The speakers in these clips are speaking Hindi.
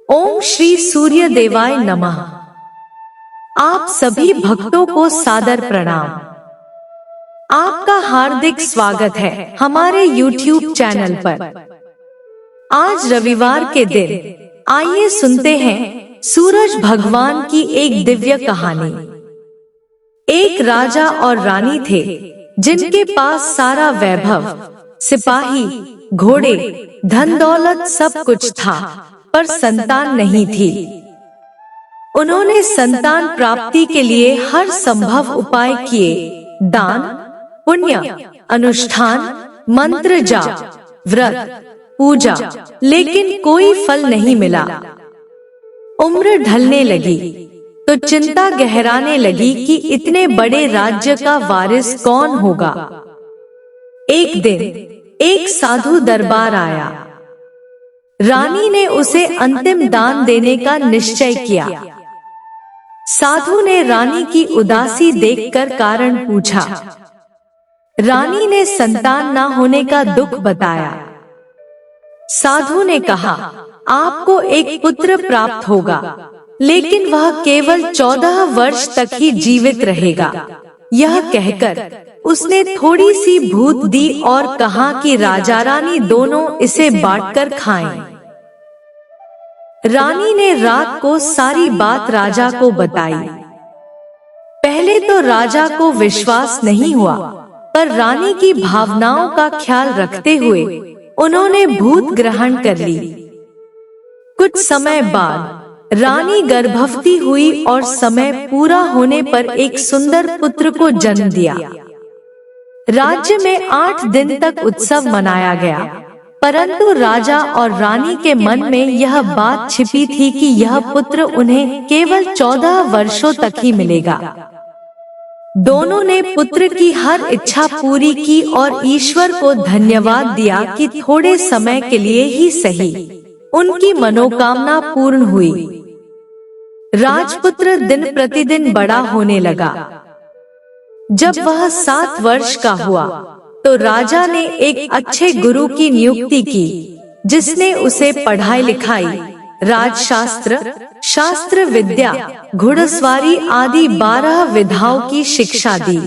ओम श्री सूर्य देवाय नमः। आप सभी भक्तों को सादर प्रणाम। आपका हार्दिक स्वागत है हमारे YouTube चैनल पर। आज रविवार के दिन आइए सुनते हैं सूरज भगवान की एक दिव्य कहानी। एक राजा और रानी थे जिनके पास सारा वैभव, सिपाही, घोड़े, धन दौलत सब कुछ था, पर संतान नहीं थी। उन्होंने संतान प्राप्ति के लिए हर संभव उपाय किए, दान, पुण्य, अनुष्ठान, मंत्र जाप, व्रत, पूजा, लेकिन कोई फल नहीं मिला। उम्र ढलने लगी तो चिंता गहराने लगी कि इतने बड़े राज्य का वारिस कौन होगा। एक दिन एक साधु दरबार आया। रानी ने उसे अंतिम दान देने का निश्चय किया। साधु ने रानी की उदासी देखकर कारण पूछा। रानी ने संतान न होने का दुख बताया। साधु ने कहा, आपको एक पुत्र प्राप्त होगा, लेकिन वह केवल 14 वर्ष तक ही जीवित रहेगा। यह कहकर उसने थोड़ी सी भूत दी और कहा कि राजा रानी दोनों इसे बांटकर खाएं। रानी ने रात को सारी बात राजा को बताई। पहले तो राजा को विश्वास नहीं हुआ, पर रानी की भावनाओं का ख्याल रखते हुए उन्होंने भूत ग्रहण कर ली। कुछ समय बाद रानी गर्भवती हुई और समय पूरा होने पर एक सुंदर पुत्र को जन्म दिया। राज्य में 8 दिन तक उत्सव मनाया गया, परंतु राजा और रानी के मन में यह बात छिपी थी कि यह पुत्र उन्हें केवल 14 वर्षों तक ही मिलेगा। दोनों ने पुत्र की हर इच्छा पूरी की और ईश्वर को धन्यवाद दिया कि थोड़े समय के लिए ही सही उनकी मनोकामना पूर्ण हुई। राजपुत्र दिन प्रतिदिन बड़ा होने लगा। जब वह 7 वर्ष का हुआ तो राजा ने एक अच्छे गुरु की नियुक्ति की, जिसने उसे पढ़ाई लिखाई, राजशास्त्र, शास्त्र विद्या, घुड़सवारी आदि 12 विधाओं की शिक्षा दी।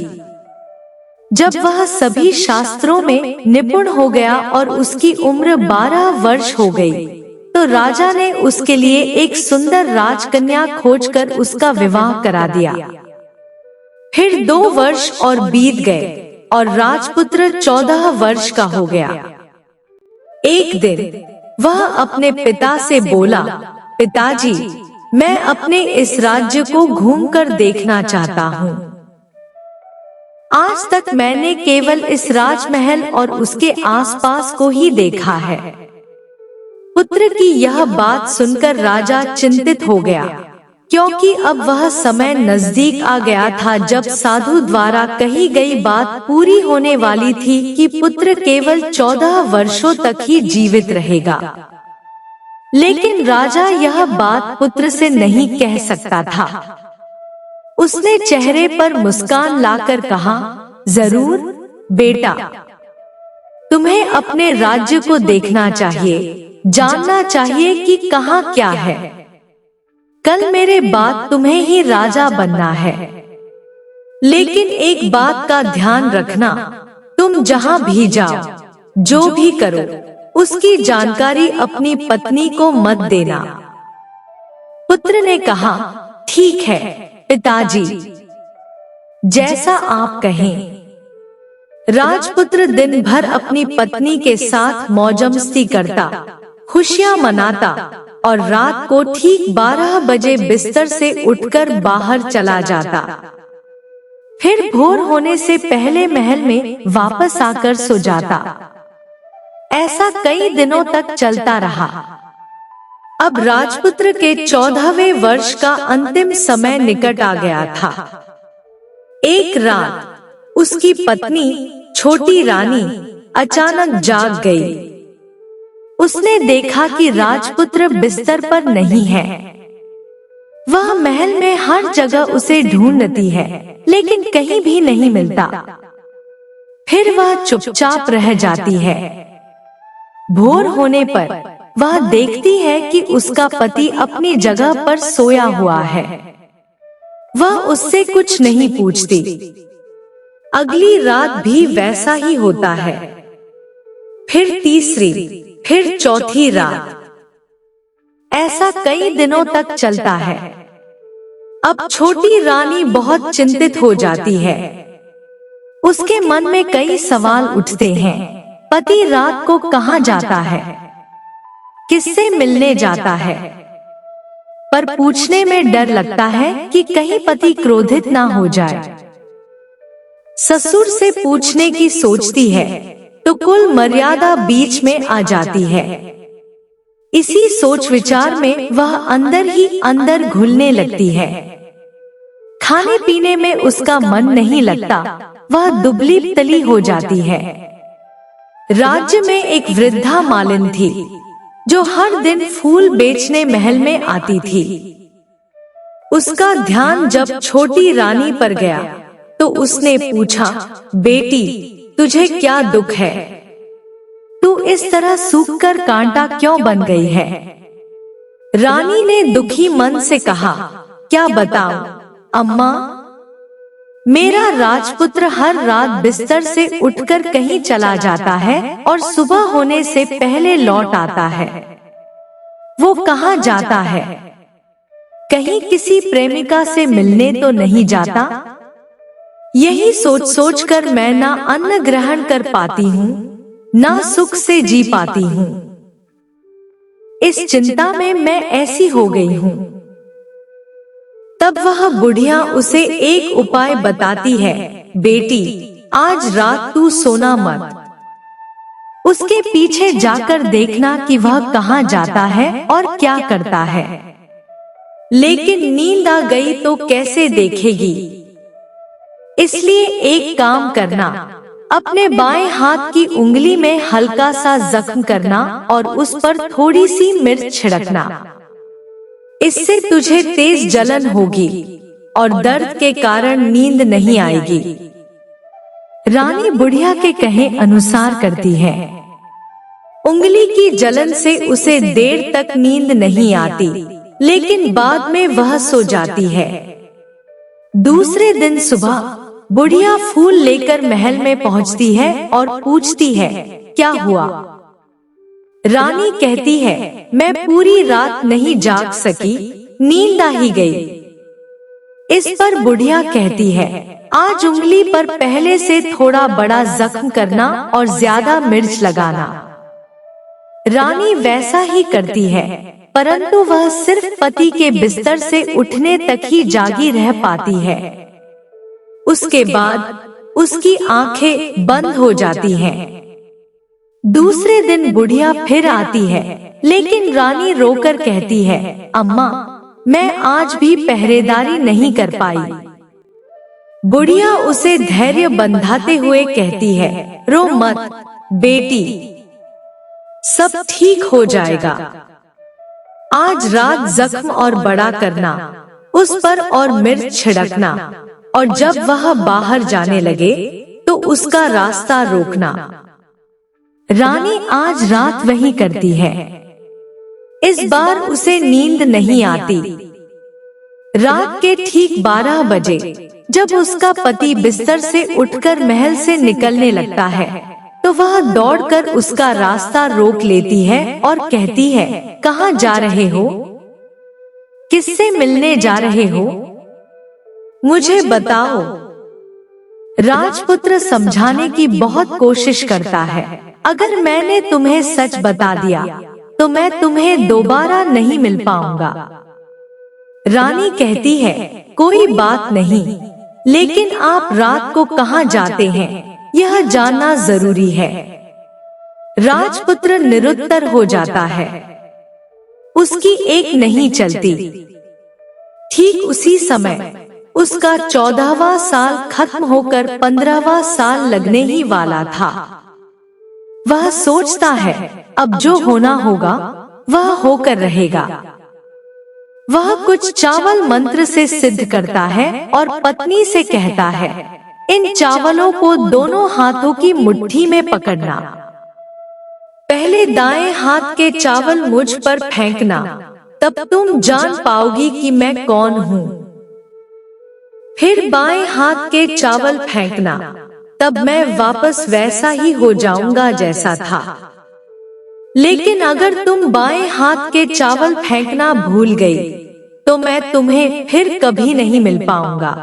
जब वह सभी शास्त्रों में निपुण हो गया और उसकी उम्र 12 वर्ष हो गई, तो राजा ने उसके लिए एक सुंदर राजकन्या खोजकर उसका विवाह करा दिया। फिर 2 वर्ष और बीत गए और राजपुत्र 14 वर्ष का हो गया। एक दिन वह अपने पिता से बोला, पिताजी, मैं अपने इस राज्य को घूमकर देखना चाहता हूँ। आज तक मैंने केवल इस राजमहल और उसके आसपास को ही देखा है। पुत्र की यह बात सुनकर राजा चिंतित हो गया, क्योंकि अब वह समय नजदीक आ गया था जब साधु द्वारा कही गई बात पूरी होने वाली थी कि पुत्र केवल 14 वर्षों तक ही जीवित रहेगा। लेकिन राजा यह बात पुत्र से नहीं कह सकता था। उसने चेहरे पर मुस्कान लाकर कहा, जरूर बेटा, तुम्हें अपने राज्य को देखना चाहिए, जानना चाहिए कि कहाँ क्या है। कल मेरे बाद तुम्हें ही राजा बनना है। लेकिन एक बात का ध्यान रखना, तुम जहाँ भी जाओ, जो भी करो, उसकी जानकारी अपनी पत्नी को मत देना। पुत्र ने कहा, ठीक है पिताजी, जैसा आप कहें। राजपुत्र दिन भर अपनी पत्नी के साथ मौजमस्ती करता, खुशियां मनाता और रात को ठीक 12 बजे बिस्तर से उठकर बाहर चला जाता। फिर भोर होने से पहले महल में वापस आकर सो जाता। ऐसा कई दिनों तक चलता रहा। अब राजपुत्र के 14वें वर्ष का अंतिम समय निकट आ गया था। एक रात उसकी पत्नी छोटी रानी अचानक जाग गई। उसने देखा कि राजपुत्र बिस्तर पर नहीं है। वह महल में हर जगह उसे ढूंढती है, लेकिन कहीं भी नहीं मिलता। फिर वह चुपचाप रह जाती है। भोर होने पर वह देखती है कि उसका पति अपनी जगह पर सोया हुआ है। वह उससे कुछ नहीं पूछती। अगली रात भी वैसा ही होता है। फिर तीसरी, फिर चौथी रात। ऐसा कई दिनों तक चलता है। अब छोटी रानी बहुत चिंतित हो जाती है। उसके मन में कई सवाल उठते हैं। पति रात को कहाँ जाता है, किससे मिलने जाता है, पर पूछने में डर लगता है कि कहीं पति क्रोधित ना हो जाए। ससुर से पूछने की सोचती है तो कुल मर्यादा बीच में आ जाती है। इसी सोच विचार में वह अंदर ही अंदर घुलने लगती है। खाने पीने में उसका मन नहीं लगता, वह दुबली तली हो जाती है। राज्य में एक वृद्धा मालिन थी जो हर दिन फूल बेचने महल में आती थी। उसका ध्यान जब छोटी रानी पर गया तो उसने पूछा, बेटी तुझे क्या दुख है? तू इस तरह सूखकर कांटा क्यों बन गई है? रानी ने दुखी मन से कहा, क्या बताऊं अम्मा, मेरा राजपुत्र हर रात बिस्तर से उठकर कहीं चला जाता है और सुबह होने से पहले लौट आता है। वो कहाँ जाता है? कहीं किसी प्रेमिका से मिलने तो नहीं जाता? यही सोच सोच कर मैं ना अन्न ग्रहण कर पाती हूँ, ना सुख से जी पाती हूँ। इस चिंता में मैं ऐसी हो गई हूँ। तब वह बुढ़िया उसे एक उपाय बताती है, बेटी आज रात तू सोना मत। उसके पीछे जाकर देखना कि वह कहाँ जाता है और क्या करता है। लेकिन नींद आ गई तो कैसे देखेगी? इसलिए एक काम करना, अपने बाएं हाथ की उंगली में हल्का सा जख्म करना और उस पर थोड़ी सी मिर्च छिड़कना। इससे तुझे तेज जलन होगी और दर्द के कारण नींद नहीं आएगी। रानी बुढ़िया के कहे अनुसार करती है। उंगली की जलन से उसे देर तक नींद नहीं आती, लेकिन बाद में वह सो जाती है। दूसरे दिन सुबह बुढ़िया फूल लेकर महल में पहुंचती है और पूछती है, क्या हुआ? रानी कहती है, मैं पूरी रात नहीं जाग सकी, नींद आ ही गई। इस पर बुढ़िया कहती है, आज उंगली पर पहले से थोड़ा बड़ा जख्म करना और ज्यादा मिर्च लगाना। रानी वैसा ही करती है, परंतु वह सिर्फ पति के बिस्तर से उठने तक ही जागी रह पाती है। उसके बाद उसकी आंखें बंद हो जाती हैं। दूसरे दिन बुढ़िया फिर आती है, लेकिन रानी रोकर कहती है, अम्मा मैं आज भी पहरेदारी नहीं कर पाई। बुढ़िया उसे धैर्य बंधाते हुए कहती है, रो मत बेटी, सब ठीक हो जाएगा। आज रात जख्म और बड़ा करना, उस पर और मिर्च छिड़कना, और जब वह बाहर जाने लगे तो उसका रास्ता रोकना। रानी आज रात वही करती है। इस बार उसे नींद नहीं आती। रात के ठीक 12 बजे जब उसका पति बिस्तर से उठकर महल से निकलने लगता है तो वह दौड़कर उसका रास्ता रोक लेती है और कहती है, कहाँ जा रहे हो? किससे मिलने जा रहे हो? मुझे बताओ। राजपुत्र समझाने की बहुत कोशिश करता है, अगर मैंने तुम्हें सच बता दिया तो मैं तुम्हें दोबारा नहीं मिल पाऊंगा। रानी कहती है, कोई बात नहीं, लेकिन आप रात को कहाँ जाते हैं यह जानना जरूरी है। राजपुत्र निरुत्तर हो जाता है। उसकी एक नहीं चलती। ठीक उसी समय उसका 14वां साल खत्म होकर 15वां साल लगने ही वाला था। वह सोचता है, अब जो होना होगा वह होकर रहेगा। वह कुछ चावल मंत्र से सिद्ध करता है और पत्नी से कहता है, इन चावलों को दोनों हाथों की मुट्ठी में पकड़ना। पहले दाएं हाथ के चावल मुझ पर फेंकना, तब तुम जान पाओगी कि मैं कौन हूँ। फिर बाएं हाथ के चावल फेंकना, तब मैं वापस वैसा ही हो जाऊंगा जैसा था। लेकिन अगर तुम बाएं हाथ के चावल फेंकना भूल गई, तो मैं तुम्हें फिर कभी नहीं मिल पाऊंगा।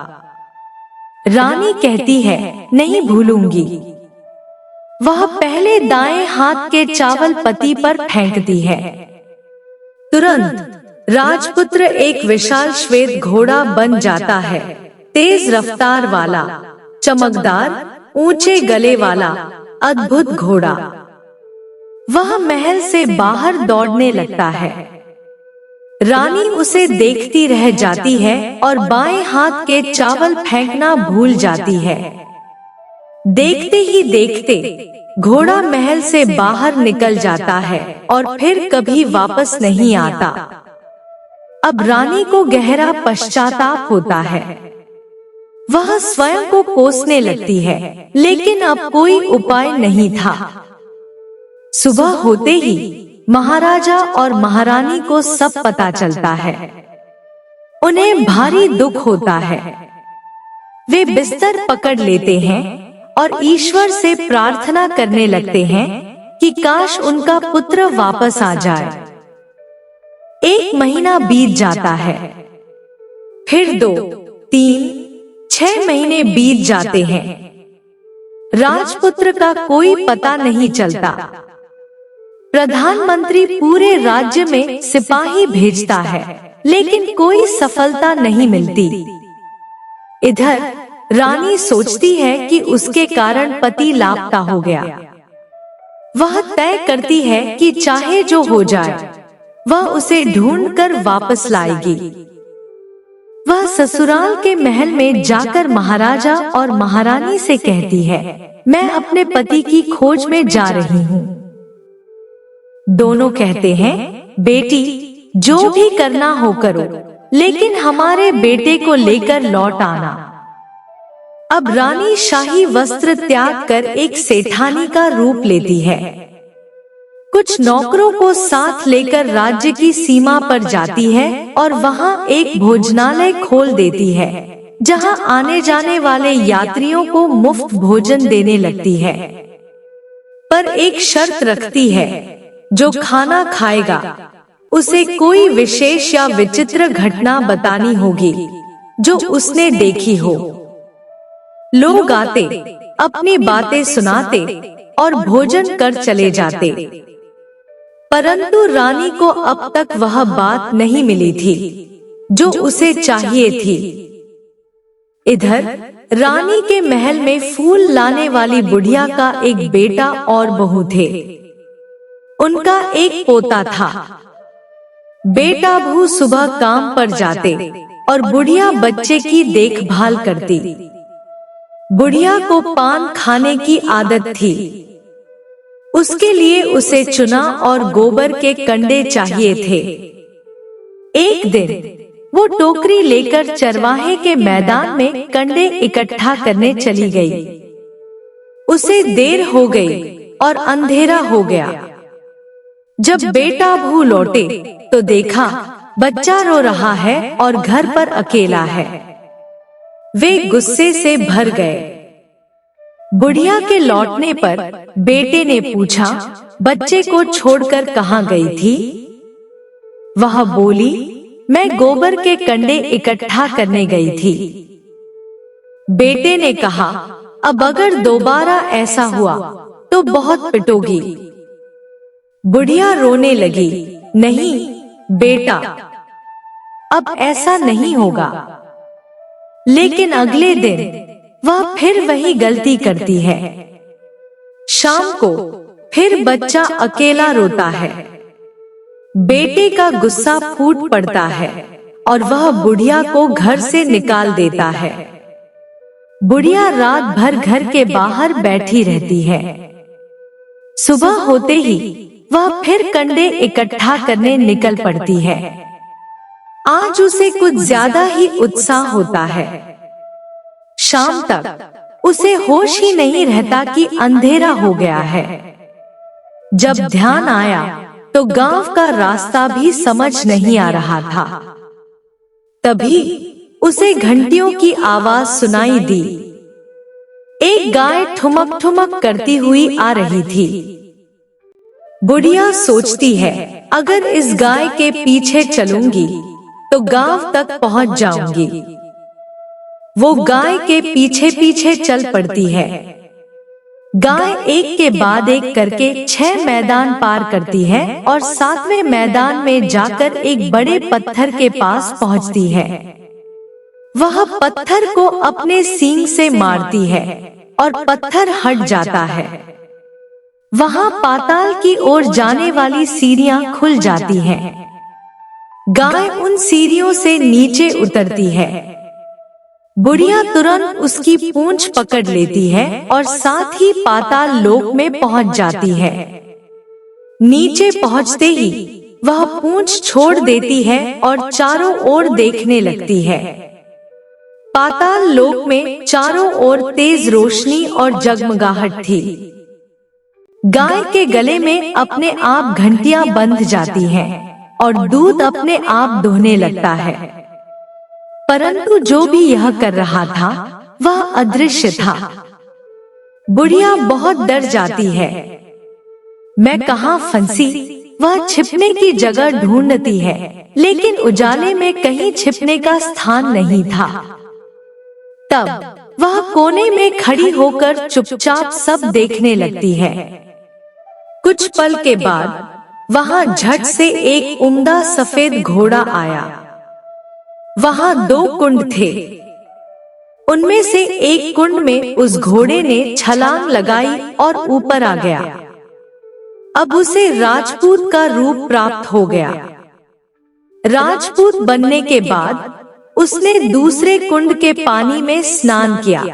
रानी कहती है, नहीं भूलूंगी। वह पहले दाएं हाथ के चावल पति पर फेंकती है। तुरंत राजपुत्र एक विशाल श्वेत घोड़ा बन जाता है, तेज रफ्तार वाला, चमकदार, ऊंचे गले वाला, अद्भुत घोड़ा। वह महल से बाहर दौड़ने लगता है। रानी उसे देखती रह जाती है और बाएं हाथ के चावल फेंकना भूल जाती है। देखते ही देखते घोड़ा महल से बाहर निकल जाता है और फिर कभी वापस नहीं आता। अब रानी को गहरा पश्चाताप होता है। वह स्वयं को कोसने लगती है, लेकिन अब कोई उपाय नहीं था। सुबह होते ही महाराजा और महारानी को सब पता चलता है। उन्हें भारी दुख होता है। वे बिस्तर पकड़ लेते हैं और ईश्वर से प्रार्थना करने लगते हैं कि काश उनका पुत्र वापस आ जाए। 1 महीना बीत जाता है, फिर 2, 3, 6 महीने बीत जाते हैं। राजपुत्र का कोई पता नहीं चलता। प्रधानमंत्री पूरे राज्य में सिपाही भेजता है, लेकिन कोई सफलता नहीं मिलती। इधर रानी सोचती है कि उसके कारण पति लापता हो गया। वह तय करती है कि चाहे जो हो जाए, वह उसे ढूंढकर वापस लाएगी। वह ससुराल के महल में जाकर महाराजा और महारानी से कहती है, मैं अपने पति की खोज में जा रही हूँ। दोनों कहते हैं, बेटी जो भी करना हो करो, लेकिन हमारे बेटे को लेकर लौट आना। अब रानी शाही वस्त्र त्याग कर एक सेठानी का रूप लेती है। कुछ नौकरों को साथ लेकर राज्य की सीमा पर जाती है और वहां एक भोजनालय खोल देती है, जहां आने जाने वाले यात्रियों को मुफ्त भोजन देने लगती है। पर एक शर्त रखती है, जो खाना खाएगा उसे कोई विशेष या विचित्र घटना बतानी होगी जो उसने देखी हो। लोग आते, अपनी बातें सुनाते और भोजन कर चले जाते, परंतु रानी को अब तक वह बात नहीं मिली थी जो उसे चाहिए थी। इधर रानी के महल में फूल लाने वाली बुढ़िया का एक बेटा और बहू थे। उनका एक पोता था। बेटा बहू सुबह काम पर जाते और बुढ़िया बच्चे की देखभाल करती। बुढ़िया को पान खाने की आदत थी। उसके लिए उसे चुना और गोबर के कंडे चाहिए थे। एक दिन वो टोकरी लेकर चरवाहे के मैदान में कंडे इकट्ठा करने चली गई। उसे देर हो गई और अंधेरा हो गया। जब बेटा बहू लौटे तो देखा बच्चा रो रहा है और घर पर अकेला है। वे गुस्से से भर गए। बुढ़िया के लौटने पर बेटे ने पूछा, बच्चे को छोड़कर कहाँ गई थी? वह बोली, मैं गोबर के कंडे इकट्ठा करने गई थी। बेटे ने कहा, अब अगर दोबारा ऐसा हुआ तो बहुत पिटोगी। बुढ़िया रोने लगी, नहीं बेटा, अब ऐसा नहीं होगा। लेकिन अगले दिन वह फिर वही गलती करती है। शाम को फिर बच्चा अकेला रोता है। बेटे का गुस्सा फूट पड़ता है और वह बुढ़िया को घर से निकाल देता है। बुढ़िया रात भर घर के बाहर बैठी रहती है। सुबह होते ही वह फिर कंडे इकट्ठा करने निकल पड़ती है। आज उसे कुछ ज्यादा ही उत्साह होता है। शाम तक उसे होश ही नहीं रहता कि अंधेरा हो गया है। जब ध्यान आया तो गांव का रास्ता भी समझ नहीं आ रहा था। तभी उसे घंटियों की आवाज सुनाई दी। एक गाय ठुमक ठुमक करती हुई आ रही थी। बुढ़िया सोचती है, अगर इस गाय के पीछे चलूंगी तो गांव तक पहुंच जाऊंगी। वो गाय के पीछे पीछे चल पड़ती है। गाय एक के बाद एक करके 6 मैदान पार करती है और 7वें मैदान में जाकर एक बड़े पत्थर के पास पहुंचती है। वह पत्थर को अपने सींग से मारती है और पत्थर हट जाता है। वहां पाताल की ओर जाने वाली सीढ़ियां खुल जाती हैं। गाय उन सीढ़ियों से नीचे उतरती है। बुढ़िया तुरंत उसकी पूंछ पकड़ लेती है और साथ ही पाताल लोक में पहुंच जाती है। नीचे पहुंचते ही वह पूंछ छोड़ देती है और चारों ओर देखने लगती है। पाताल लोक में चारों ओर तेज रोशनी और जगमगाहट थी। गाय के गले में अपने आप घंटियां बंध जाती हैं और दूध अपने आप दोहने लगता है। परंतु जो भी यह कर रहा था वह अदृश्य था। बुढ़िया बहुत डर जाती है। मैं कहाँ फंसी? वह छिपने की जगह ढूंढती है, लेकिन उजाले में कहीं छिपने का स्थान नहीं था। तब वह कोने में खड़ी होकर चुपचाप सब देखने लगती है। कुछ पल के बाद वहां झट से एक उम्दा सफेद घोड़ा आया। वहां 2 कुंड थे। उनमें से एक कुंड में उस घोड़े ने छलांग लगाई और ऊपर आ गया। अब उसे राजपूत का रूप प्राप्त हो गया। राजपूत बनने के बाद उसने दूसरे कुंड के पानी में स्नान किया।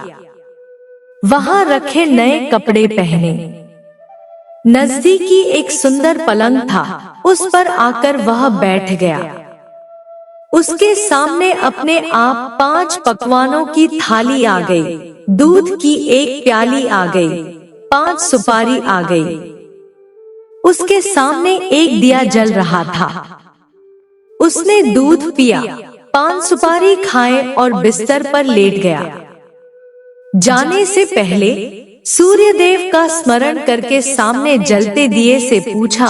वहां रखे नए कपड़े पहने। नजदीकी एक सुंदर पलंग था, उस पर आकर वह बैठ गया। उसके सामने अपने आप 5 पकवानों की थाली आ गई। दूध की एक प्याली आ गई। 5 सुपारी आ गई। उसके सामने एक दिया जल रहा था। उसने दूध पिया, 5 सुपारी खाए और बिस्तर पर लेट गया। जाने से पहले सूर्यदेव का स्मरण करके सामने जलते दिए से पूछा,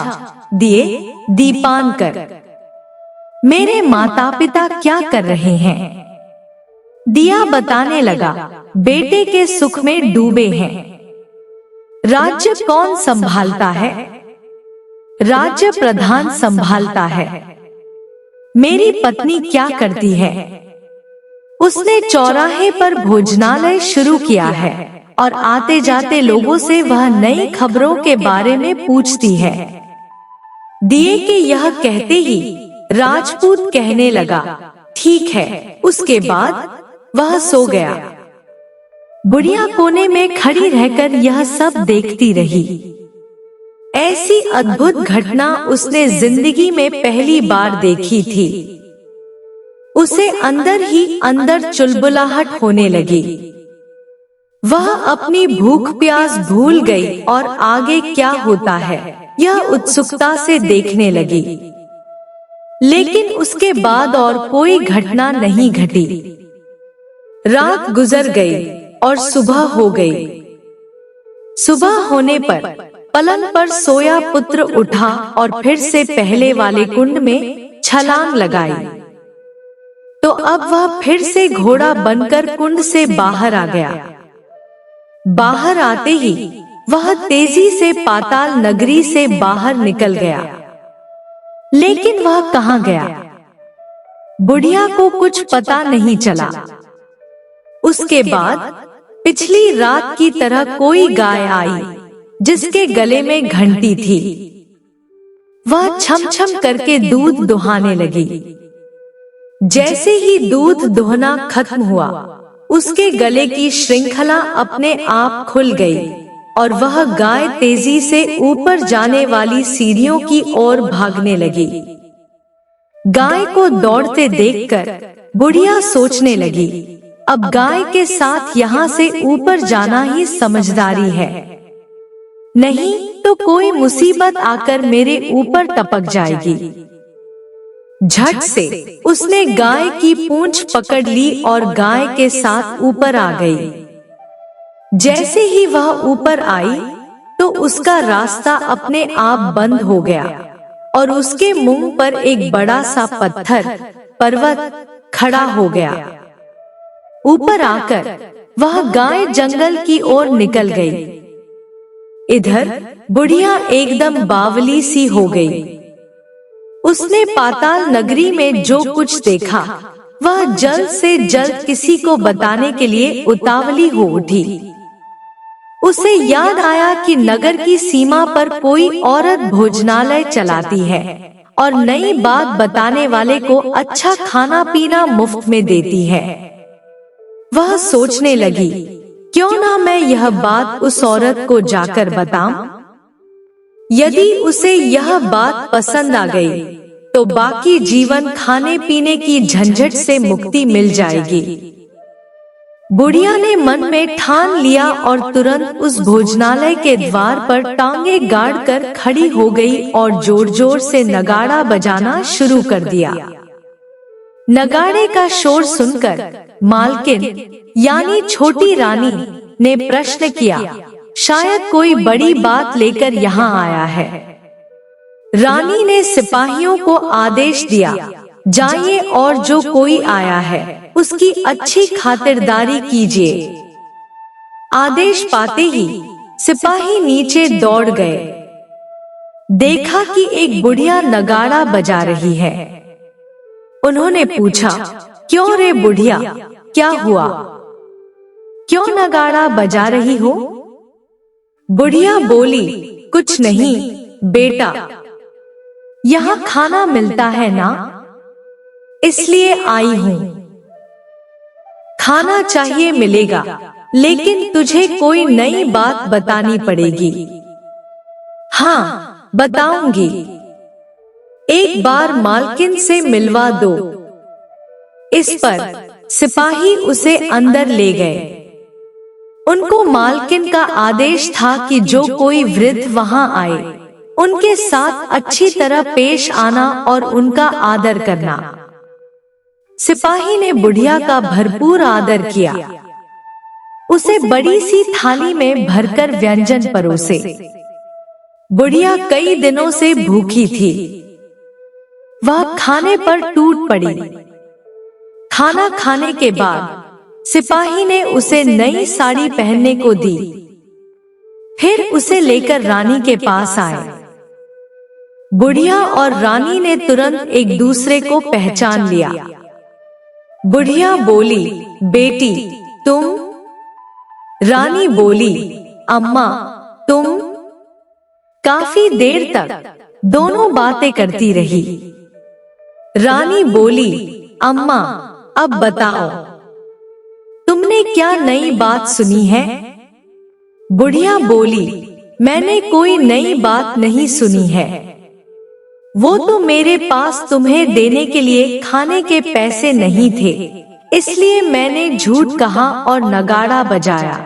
दिए, दीपान कर। मेरे माता पिता क्या कर रहे हैं? दिया बताने लगा, बेटे के सुख में डूबे हैं। राज्य कौन संभालता है? राज्य प्रधान संभालता है। मेरी पत्नी क्या करती है? उसने चौराहे पर भोजनालय शुरू किया है और आते जाते लोगों से वह नई खबरों के बारे में पूछती है। दिए के यह कहते ही राजपूत कहने लगा, ठीक है। उसके बाद वह सो गया। बुढ़िया कोने में खड़ी रहकर यह सब देखती रही। ऐसी अद्भुत घटना उसने जिंदगी में पहली बार देखी थी। उसे अंदर ही अंदर चुलबुलाहट होने लगी। वह अपनी भूख प्यास भूल गई और आगे क्या होता है यह उत्सुकता से देखने लगी। लेकिन उसके बाद और कोई घटना नहीं घटी। रात गुजर गई और सुबह हो गई। सुबह होने पर पलंग पर सोया पुत्र उठा और फिर से पहले वाले कुंड में छलांग लगाई। तो अब वह फिर से घोड़ा बनकर कुंड से बाहर आ गया। बाहर आते ही वह तेजी से पाताल नगरी से बाहर निकल गया। लेकिन वह कहाँ गया? बुढ़िया को कुछ पता नहीं चला। उसके बाद पिछली रात की तरह कोई गाय आई जिसके गले में घंटी थी। वह छम छम करके दूध दुहाने लगी। जैसे ही दूध दोहना खत्म हुआ, उसके गले की श्रृंखला अपने आप खुल गई और वह गाय तेजी से ऊपर जाने वाली सीढ़ियों की ओर भागने लगी। गाय को दौड़ते देखकर बुढ़िया सोचने लगी, अब गाय के साथ यहाँ से ऊपर जाना ही समझदारी है। नहीं, तो कोई मुसीबत आकर मेरे ऊपर टपक जाएगी। झट से उसने गाय की पूंछ पकड़ ली और गाय के साथ ऊपर आ गई। जैसे ही वह ऊपर आई तो उसका रास्ता अपने आप बंद हो गया और उसके मुंह पर एक बड़ा सा पत्थर पर्वत खड़ा हो गया। ऊपर आकर वह गाय जंगल की ओर निकल गई। इधर बुढ़िया एकदम बावली सी हो गई। उसने पाताल नगरी में जो कुछ देखा वह जल्द से जल्द किसी को बताने के लिए उतावली हो उठी। उसे याद आया कि नगर की सीमा पर कोई औरत भोजनालय चलाती है और नई बात बताने वाले को अच्छा खाना पीना मुफ्त में देती है। वह सोचने लगी, क्यों ना मैं यह बात उस औरत को जाकर बताऊं? यदि उसे यह बात पसंद आ गई तो बाकी जीवन खाने पीने की झंझट से मुक्ति मिल जाएगी। बुढ़िया ने मन में ठान लिया और तुरंत उस भोजनालय के द्वार पर टांगे गाड़ कर खड़ी हो गई और जोर जोर से नगाड़ा बजाना शुरू कर दिया। नगाड़े का शोर सुनकर मालकिन यानी छोटी रानी ने प्रश्न किया, शायद कोई बड़ी बात लेकर यहाँ आया है। रानी ने सिपाहियों को आदेश दिया, जाइए और जो कोई आया है उसकी अच्छी खातिरदारी कीजिए। आदेश पाते ही सिपाही नीचे दौड़ गए। देखा कि एक बुढ़िया नगाड़ा बजा रही है। उन्होंने पूछा, क्यों रे बुढ़िया, क्या हुआ? क्यों नगाड़ा बजा रही हो? बुढ़िया बोली, कुछ नहीं बेटा, यहाँ खाना मिलता है ना, इसलिए आई हूँ। खाना चाहिए मिलेगा, लेकिन तुझे कोई नई बात बतानी पड़ेगी। हाँ, बताऊंगी। एक बार मालकिन से मिलवा दो। इस पर सिपाही उसे अंदर ले गए। उनको मालकिन का आदेश था कि जो कोई वृद्ध वहां आए उनके साथ अच्छी तरह पेश आना और उनका आदर करना। सिपाही ने बुढ़िया का भरपूर आदर किया। उसे बड़ी सी थाली में भरकर व्यंजन परोसे। बुढ़िया कई दिनों से भूखी थी। वह खाने पर टूट पड़ी। खाना खाने के बाद सिपाही ने उसे नई साड़ी पहनने को दी। फिर उसे लेकर रानी के पास आए। बुढ़िया और रानी ने तुरंत एक दूसरे को पहचान लिया। बुढ़िया बोली, बेटी तुम? रानी बोली, अम्मा तुम? काफी देर तक दोनों बातें करती रही। रानी बोली, अम्मा अब बताओ, तुमने क्या नई बात सुनी है? बुढ़िया बोली, मैंने कोई नई बात नहीं सुनी है। वो तो मेरे पास तुम्हें देने के लिए खाने के पैसे नहीं थे, इसलिए मैंने झूठ कहा और नगाड़ा बजाया।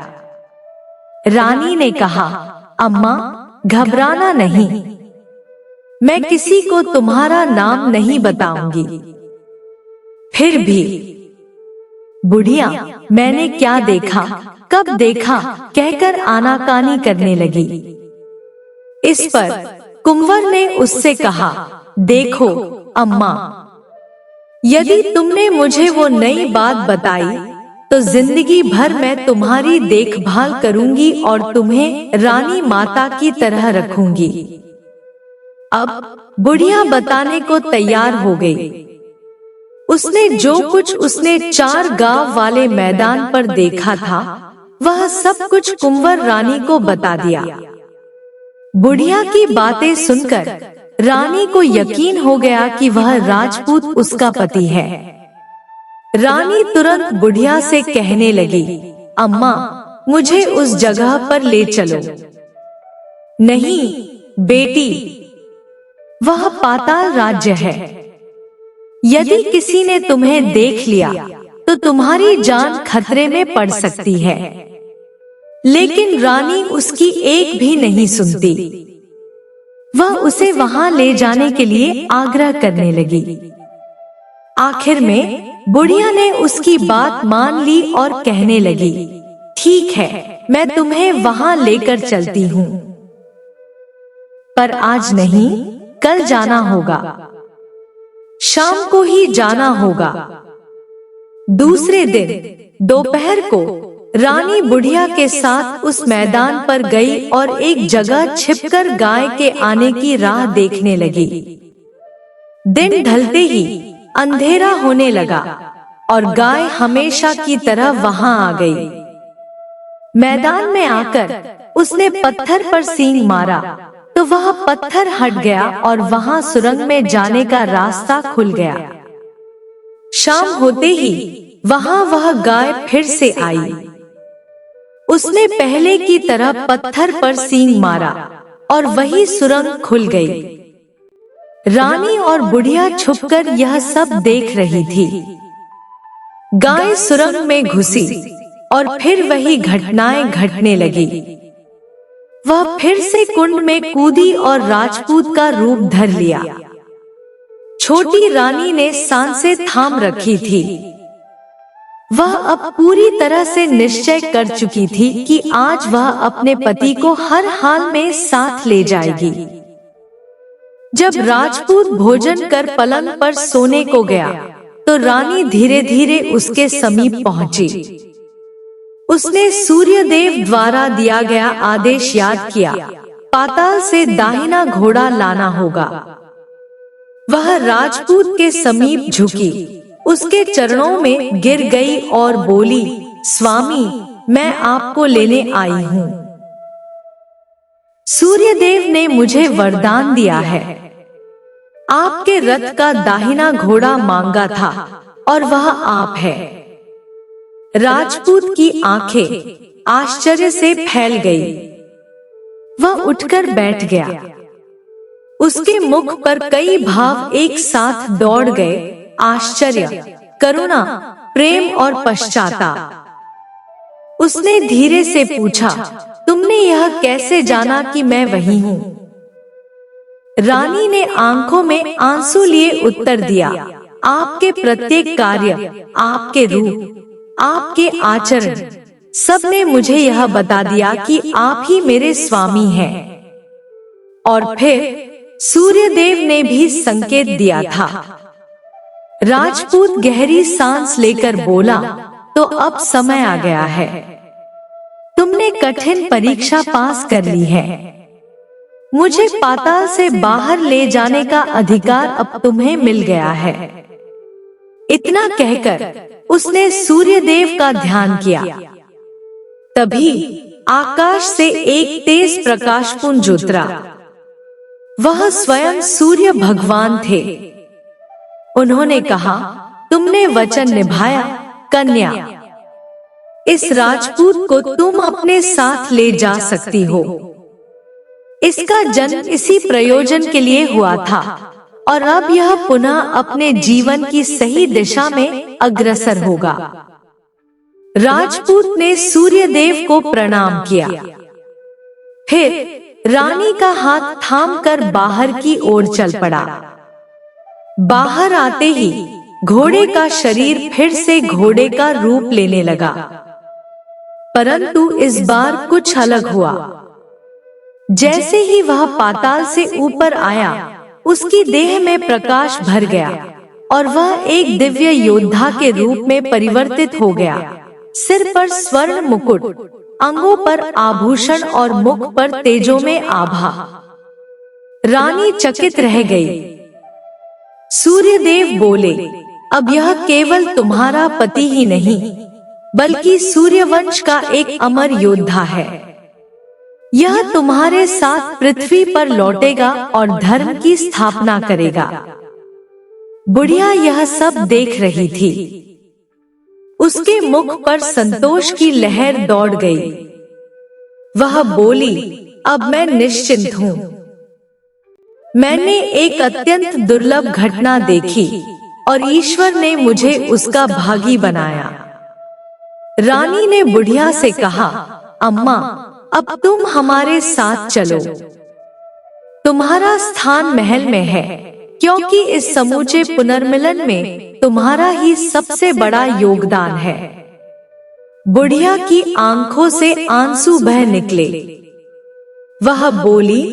रानी ने कहा, अम्मा घबराना नहीं, मैं किसी को तुम्हारा नाम नहीं बताऊंगी। फिर भी बुढ़िया, मैंने क्या देखा, कब देखा कहकर आनाकानी करने लगी। इस पर कुंवर ने उससे कहा, देखो अम्मा, यदि तुमने मुझे वो नई बात बताई तो जिंदगी भर मैं तुम्हारी देखभाल करूंगी और तुम्हें रानी माता की तरह रखूंगी। अब बुढ़िया बताने को तैयार हो गई। उसने जो कुछ उसने 4 गांव वाले मैदान पर देखा था वह सब कुछ कुंवर रानी को बता दिया। बुढ़िया की बातें सुनकर रानी को यकीन हो गया कि वह राजपूत उसका पति है। रानी तुरंत बुढ़िया से कहने लगी, अम्मा मुझे उस जगह पर ले चलो। नहीं बेटी, वह पाताल राज्य है। यदि किसी ने तुम्हें देख लिया तो तुम्हारी जान खतरे में पड़ सकती है। लेकिन रानी उसकी एक भी नहीं सुनती। वह उसे वहां ले जाने के लिए आग्रह करने लगी। आखिर में बुढ़िया ने उसकी बात मान ली और कहने लगी, ठीक है, मैं तुम्हें वहां लेकर चलती हूँ, पर आज नहीं, कल जाना होगा, शाम को ही जाना होगा। दूसरे दिन दोपहर को रानी बुढ़िया के साथ उस मैदान पर गई और एक जगह छिपकर गाय के आने की राह देखने लगी। दिन ढलते ही अंधेरा होने लगा और गाय हमेशा की तरह वहां आ गई। मैदान में आकर उसने पत्थर पर सींग मारा तो वह पत्थर हट गया और वहां सुरंग में जाने का रास्ता खुल गया। शाम होते ही वहां वह गाय फिर से आई। उसने पहले की तरह पत्थर पर सींग मारा और वही सुरंग खुल गई। रानी और बुढ़िया छुपकर यह सब देख रही थी। गाय सुरंग में घुसी और फिर वही घटनाएं घटने लगी। वह फिर से कुंड में कूदी और राजपूत का रूप धर लिया। छोटी रानी ने सांसें थाम रखी थी। वह अब पूरी तरह से निश्चय कर चुकी थी कि आज वह अपने पति को हर हाल में साथ ले जाएगी। जब राजपूत भोजन कर पलंग पर सोने को गया तो रानी धीरे धीरे उसके समीप पहुंची। उसने सूर्यदेव द्वारा दिया गया आदेश याद किया, पाताल से दाहिना घोड़ा लाना होगा। वह राजपूत के समीप झुकी, उसके चरणों में गिर गई और बोली, स्वामी, मैं आपको लेने आई हूँ। सूर्यदेव ने मुझे वरदान दिया है। आपके रथ का दाहिना घोड़ा मांगा था और वह आप है। राजपूत की आंखें आश्चर्य से फैल गई। वह उठकर बैठ गया। उसके मुख पर कई भाव एक साथ दौड़ गए, आश्चर्य, करुणा, प्रेम और पश्चाताप। उसने धीरे से पूछा, तुमने यह कैसे जाना कि मैं वही हूँ? रानी ने आंखों में आंसू लिए उत्तर दिया, आपके प्रत्येक कार्य, आपके रूप, आपके आचरण, सब ने मुझे यह बता दिया कि आप ही मेरे स्वामी हैं। और फिर सूर्यदेव ने भी संकेत दिया था। राजपूत गहरी सांस लेकर बोला, तो अब समय आ गया है। तुमने कठिन परीक्षा पास कर ली है। मुझे पाताल से बाहर ले जाने का अधिकार अब तुम्हें मिल गया है। इतना कहकर उसने सूर्यदेव का ध्यान किया। तभी आकाश से एक तेज प्रकाशपुंज उतरा। वह स्वयं सूर्य भगवान थे। उन्होंने कहा, तुमने वचन निभाया कन्या। इस राजपूत को तुम अपने साथ ले जा सकती हो। इसका जन्म इसी प्रयोजन के लिए हुआ था और अब यह पुनः अपने जीवन की सही दिशा में अग्रसर होगा। राजपूत ने सूर्यदेव को प्रणाम किया। फिर रानी का हाथ थामकर बाहर की ओर चल पड़ा। बाहर आते ही घोड़े का शरीर फिर से घोड़े का रूप लेने लगा, परंतु इस बार कुछ अलग हुआ। जैसे ही वह पाताल से ऊपर आया, उसकी देह में प्रकाश भर गया और वह एक दिव्य योद्धा के रूप में परिवर्तित हो गया। सिर पर स्वर्ण मुकुट, अंगों पर आभूषण और मुख पर तेजों में आभा। रानी चकित रह गई। सूर्यदेव बोले, अब यह केवल तुम्हारा पति ही नहीं, बल्कि सूर्यवंश का एक अमर योद्धा है। यह तुम्हारे साथ पृथ्वी पर लौटेगा और धर्म की स्थापना करेगा। बुढ़िया यह सब देख रही थी। उसके मुख पर संतोष की लहर दौड़ गई। वह बोली, अब मैं निश्चिंत हूँ। मैंने एक अत्यंत दुर्लभ घटना देखी और ईश्वर ने मुझे उसका भागी बनाया। रानी ने बुढ़िया से कहा, अम्मा, अब तुम हमारे साथ चलो। तुम्हारा स्थान महल में है, क्योंकि इस समूचे पुनर्मिलन में तुम्हारा ही सबसे बड़ा योगदान है। बुढ़िया की आंखों से आंसू बह निकले। वह बोली,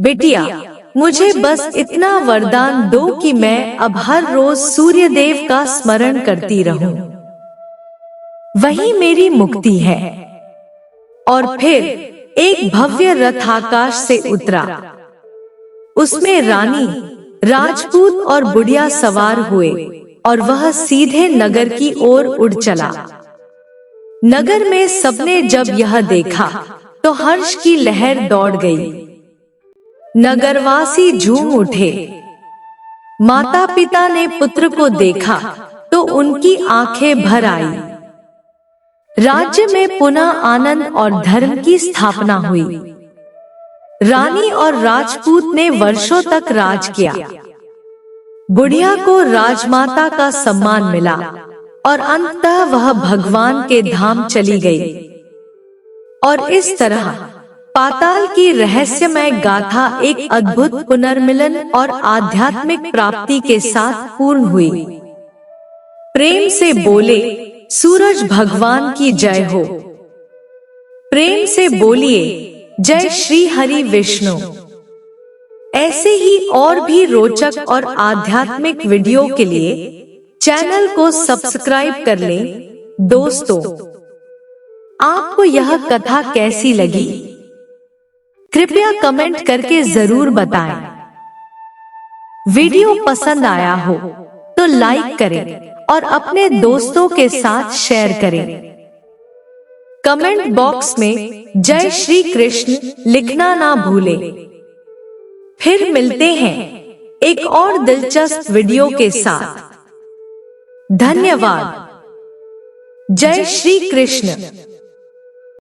बिटिया, मुझे बस इतना वरदान दो कि मैं अब हर रोज सूर्य देव का स्मरण करती रहूं। वही मेरी मुक्ति है। और फिर एक भव्य रथ आकाश से उतरा। उसमें रानी, राजपूत और बुढ़िया सवार हुए और वह सीधे नगर की ओर उड़ चला। नगर में सबने जब यह देखा तो हर्ष की लहर दौड़ गई। नगरवासी झूम उठे। माता पिता ने पुत्र को देखा तो उनकी आंखें भर आई। राज्य में पुनः आनंद और धर्म की स्थापना हुई। रानी और राजपूत ने वर्षों तक राज किया। बुढ़िया को राजमाता का सम्मान मिला और अंततः वह भगवान के धाम चली गई। और इस तरह पाताल की रहस्यमय गाथा एक अद्भुत पुनर्मिलन और आध्यात्मिक प्राप्ति के साथ पूर्ण हुई। प्रेम से बोले, सूरज भगवान की जय हो। प्रेम से बोलिए, जय श्री हरि विष्णु। ऐसे ही और भी रोचक और आध्यात्मिक वीडियो के लिए चैनल को सब्सक्राइब कर लें। दोस्तों, आपको यह कथा कैसी लगी? कृपया कमेंट करके जरूर बताएं। वीडियो पसंद आया हो तो लाइक करें और अपने दोस्तों के साथ शेयर करें। कमेंट बॉक्स में जय श्री कृष्ण लिखना ना भूलें। फिर मिलते हैं एक और दिलचस्प वीडियो के साथ। धन्यवाद। जय श्री कृष्ण।